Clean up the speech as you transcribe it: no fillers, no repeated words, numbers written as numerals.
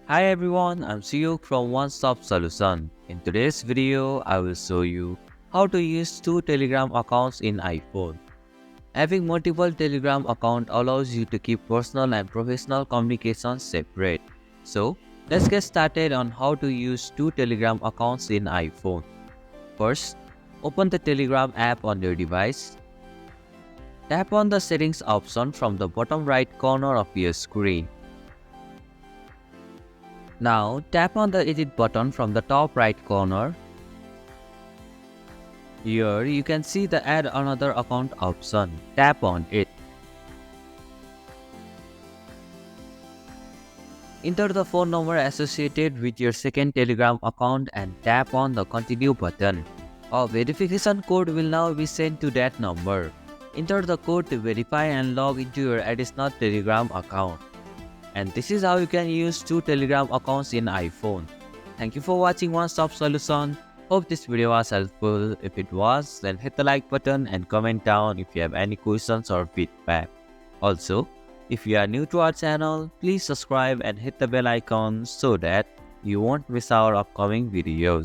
Hi everyone, I'm Suyuk from One Stop Solution. In today's video, I will show you how to use two Telegram accounts in iPhone. Having multiple Telegram accounts allows you to keep personal and professional communications separate. So, let's get started on how to use two Telegram accounts in iPhone. First, open the Telegram app on your device. Tap on the settings option from the bottom right corner of your screen. Now tap on the edit button from the top right corner. Here you can see the add another account option. Tap on it. Enter the phone number associated with your second Telegram account and tap on the continue button. A verification code will now be sent to that number. Enter the code to verify and log into your additional Telegram account. And this is how you can use two Telegram accounts in iPhone. Thank you for watching One Stop Solution. Hope this video was helpful. If it was, then hit the like button and comment down if you have any questions or feedback. Also, if you are new to our channel, please subscribe and hit the bell icon so that you won't miss our upcoming videos.